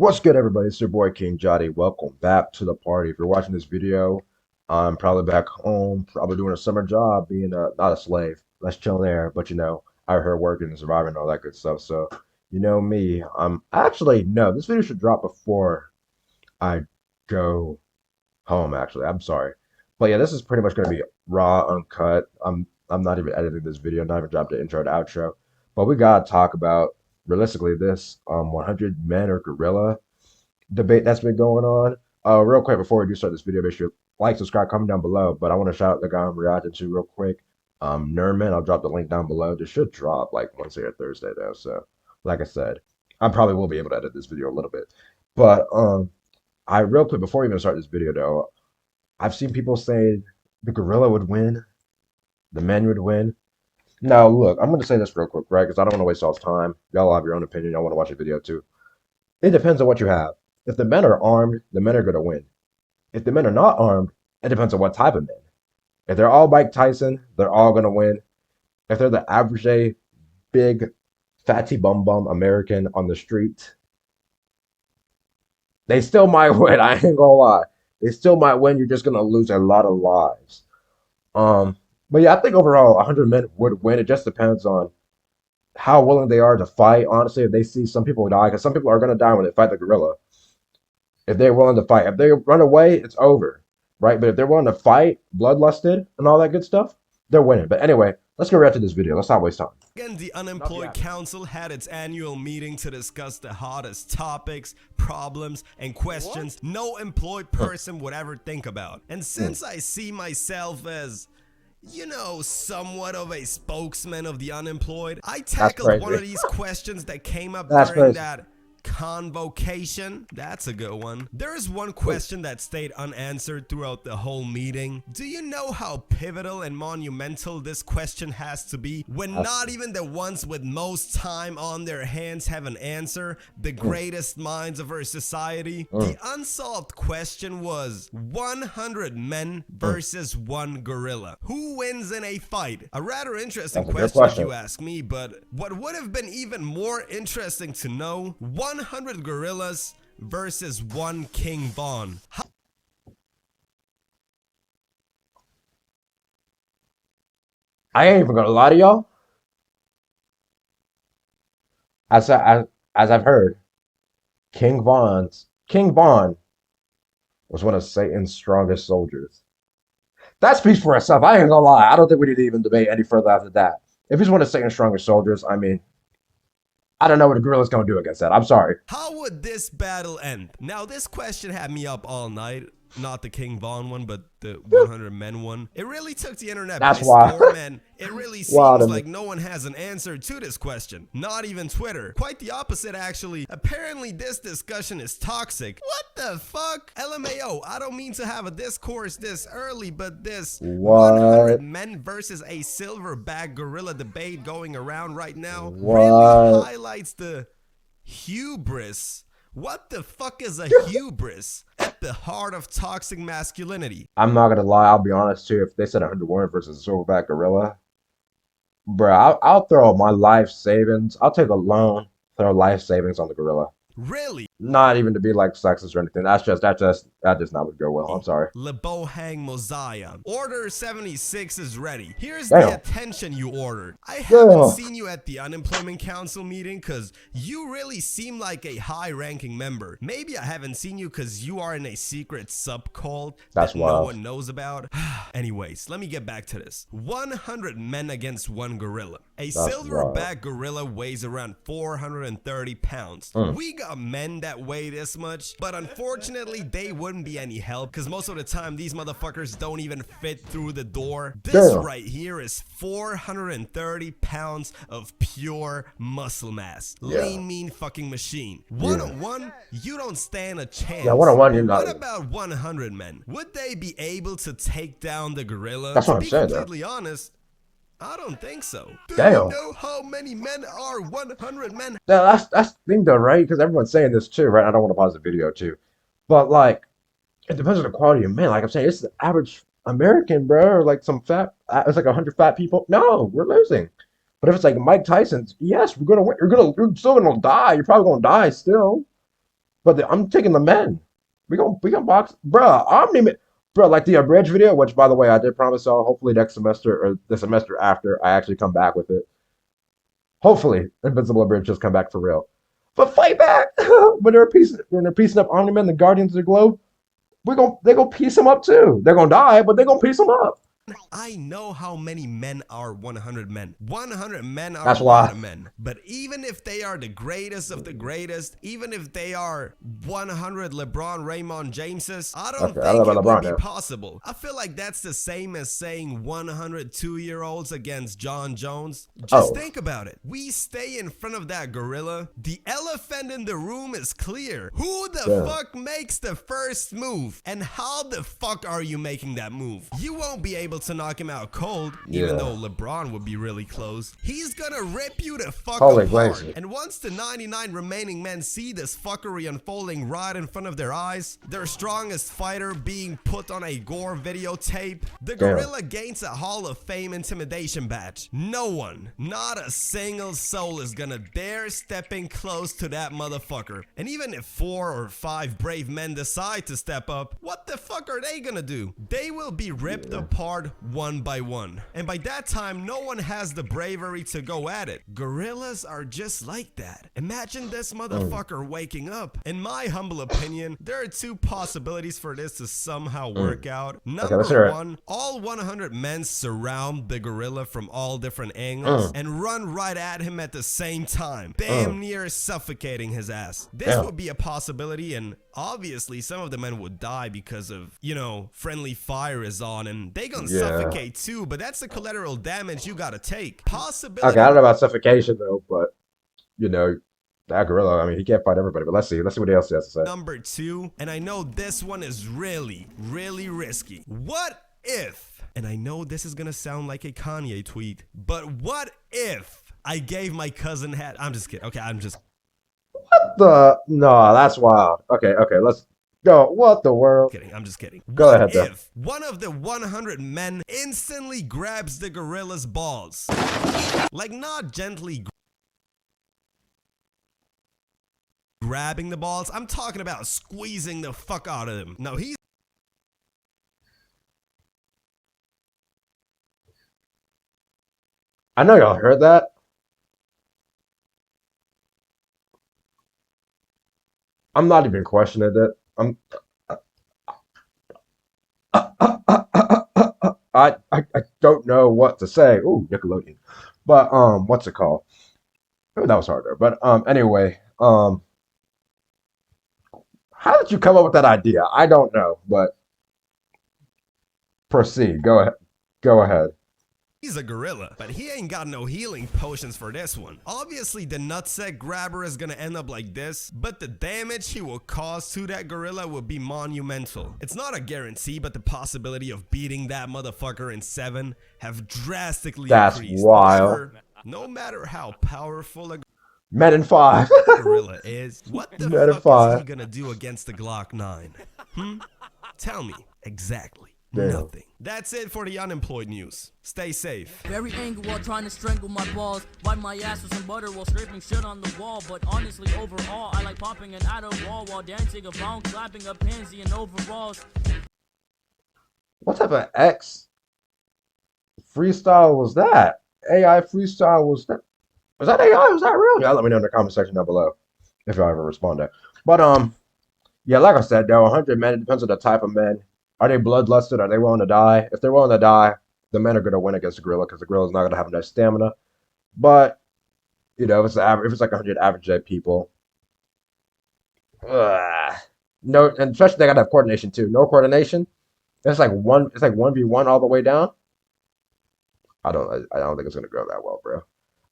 What's good, everybody? It's your boy King Jotty. Welcome back to the party. If you're watching this video, I'm probably back home, probably doing a summer job, being not a slave. Let's chill there. But out here working and surviving and all that good stuff. So, you know me. Actually no. This video should drop before I go home. Actually, I'm sorry, but yeah, this is pretty much gonna be raw, uncut. I'm not even editing this video. Not even dropped the intro to outro. But we gotta talk about realistically this 100 men or gorilla debate that's been going on. Real quick before we do start this video, make sure you like, subscribe, comment down below. But I want to shout out the guy I'm reacting to real quick. Nerman, I'll drop the link down below. This should drop like Wednesday or Thursday though. So, like I said, I probably will be able to edit this video a little bit. But I real quick before we even start this video though, I've seen people say the gorilla would win, the men would win. Now, look, I'm going to say this real quick, right? Because I don't want to waste y'all's time. Y'all have your own opinion. Y'all want to watch the video too. It depends on what you have. If the men are armed, the men are going to win. If the men are not armed, it depends on what type of men. If they're all Mike Tyson, they're all going to win. If they're the average big fatty bum bum American on the street, they still might win. I ain't going to lie. They still might win. You're just going to lose a lot of lives. But yeah, I think overall 100 men would win. It just depends on how willing they are to fight. Honestly, if they see some people die, because some people are going to die when they fight the gorilla. If they're willing to fight, if they run away, it's over, right? But if they're willing to fight, bloodlusted and all that good stuff, they're winning. But anyway, let's get right to this video. Let's not waste time. Again, the Unemployed Council had its annual meeting to discuss the hottest topics, problems, and questions no employed person would ever think about. And since I see myself as, you know, somewhat of a spokesman of the unemployed, I tackled one of these questions that came up during that convocation. That's a good one. There is one question that stayed unanswered throughout the whole meeting. Do you know how pivotal and monumental this question has to be when not even the ones with most time on their hands have an answer? The greatest minds of our society. The unsolved question was 100 men versus one gorilla. Who wins in a fight? A rather interesting question if you ask me, but what would have been even more interesting to know, 100 gorillas versus one King Von. I ain't even gonna lie to y'all. As I've heard, King Von was one of Satan's strongest soldiers. That speaks for itself. I ain't gonna lie. I don't think we need to even debate any further after that. If he's one of Satan's strongest soldiers, I mean, I don't know what a gorilla's gonna do against that. I'm sorry. How would this battle end? Now, this question had me up all night. Not the King Von one, but the 100 men one. It really took the internet by storm, and it really seems like no one has an answer to this question. Not even Twitter. Quite the opposite, actually. Apparently, this discussion is toxic. What the fuck? LMAO, I don't mean to have a discourse this early, but this 100 men versus a silverback gorilla debate going around right now really highlights the hubris. What the fuck is a hubris at the heart of toxic masculinity? I'm not gonna lie, I'll be honest too. If they said 100 versus a silverback gorilla, bro, I'll throw my life savings. I'll take a loan, throw life savings on the gorilla. Really? Not even to be like sexist or anything. That just not would go well. I'm sorry. Lebohang Mosiah. Order 76 is ready. Here's the attention you ordered. I haven't seen you at the Unemployment Council meeting because you really seem like a high-ranking member. Maybe I haven't seen you because you are in a secret subcult that no one knows about. Anyways, let me get back to this. 100 men against one gorilla. A silverback gorilla weighs around 430 pounds. We got men that weigh this much, but unfortunately they wouldn't be any help because most of the time these motherfuckers don't even fit through the door. This right here is 430 pounds of pure muscle mass. Lean, mean fucking machine. One-on-one, you don't stand a chance. Yeah, one-on-one, you're not. What about 100 men? Would they be able to take down the gorilla? That's what I'm saying. To be completely honest, I don't think so. Do you know how many men are 100 men? That's the thing though, right? Because everyone's saying this too, right? I don't want to pause the video too. But like, it depends on the quality of men. Like I'm saying, it's the average American, bro. Or like some fat, it's like 100 fat people. No, we're losing. But if it's like Mike Tyson's, yes, we're gonna win. You're still gonna die. You're probably gonna die still. But I'm taking the men. We gonna box, bro. Bro, like the abridged video, which by the way I did promise y'all. Hopefully next semester or the semester after, I actually come back with it. Hopefully, Invincible Abridged just come back for real. But fight back when they're piecing up Omni Men, the Guardians of the Globe. They gonna piece them up too. They're gonna die, but they're gonna piece them up. I know how many men are 100 men. 100 men are That's a why. lot of men. But even if they are the greatest of the greatest, even if they are 100 LeBron Raymond Jameses, I don't Okay, I don't know think it about would LeBron be now. possible. I feel like that's the same as saying 102-year-olds against John Jones. Just Oh, think about it. We stay in front of that gorilla. The elephant in the room is clear. Who the yeah. fuck makes the first move? And how the fuck are you making that move? You won't be able to knock him out cold, even Yeah. though LeBron would be really close. He's gonna rip you the fuck Holy apart. glazes. And once the 99 remaining men see this fuckery unfolding right in front of their eyes, their strongest fighter being put on a gore videotape, the Damn. gorilla gains a Hall of Fame intimidation badge. No one, not a single soul is gonna dare stepping close to that motherfucker. And even if 4 or 5 brave men decide to step up, what the fuck are they gonna do? They will be ripped apart one by one. And by that time, no one has the bravery to go at it. Gorillas are just like that. Imagine this motherfucker waking up. In my humble opinion, there are 2 possibilities for this to somehow work out. Okay, let's hear Number it. 1, all 100 men surround the gorilla from all different angles and run right at him at the same time, damn near suffocating his ass. This Damn. would be a possibility, and obviously some of the men would die because of, you know, friendly fire is on and they gonna Yeah. suffocate too, but that's the collateral damage you gotta take. Possibility. Okay, I don't know about suffocation though, but you know, that gorilla. I mean, he can't fight everybody. But let's see. Let's see what else he has to say. Number 2, and I know this one is really, really risky. What if, and I know this is gonna sound like a Kanye tweet, but what if I gave my cousin hat? I'm just kidding. Okay, I'm just No, that's wild. Okay, let's go. What the world? kidding. I'm just kidding. Go What ahead, though. if one of the 100 men instantly grabs the gorilla's balls? Like, not gently grabbing the balls. I'm talking about squeezing the fuck out of him. No, he's I know y'all heard that. I'm not even questioning it. I don't know what to say. Ooh, Nickelodeon. But what's it called? Oh, that was harder. But anyway, how did you come up with that idea? I don't know, but proceed. Go ahead. Go ahead. He's a gorilla, but he ain't got no healing potions for this one. Obviously, the nutsack grabber is gonna end up like this, but the damage he will cause to that gorilla will be monumental. It's not a guarantee, but the possibility of beating that motherfucker in 7 have drastically That's increased. wild. However, no matter how powerful a Men in 5. gorilla is, what the Men in fuck is 5. he gonna do against the Glock 9? Tell me exactly. Damn. Nothing. That's it for the unemployed news. Stay safe. Very angry while trying to strangle my balls. Wipe my ass with some butter while scraping shit on the wall. But honestly, overall, I like popping an out of wall while dancing a bone, clapping a pansy in overalls. What type of X freestyle was that? AI freestyle was that? Was that AI? Was that real? Yeah, let me know in the comment section down below if y'all ever respond there. But yeah, like I said, though, 100 men. It depends on the type of men. Are they bloodlusted? Are they willing to die? If they're willing to die, the men are going to win against the gorilla because the gorilla's not going to have enough stamina. But you know, if it's like 100 average day people, no, and especially they got to have coordination too. No coordination. It's like 1v1 all the way down. I don't think it's gonna go that well, bro.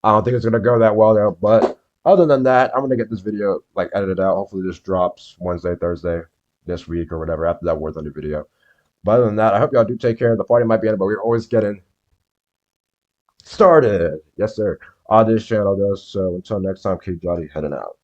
I don't think it's gonna go that well though. But other than that, I'm gonna get this video like edited out. Hopefully this drops Wednesday, Thursday this week or whatever. After that, worth on the video. But other than that, I hope y'all do take care. The party might be ended, but we're always getting started. Yes, sir. On this channel does. So until next time, keep Jotty heading out.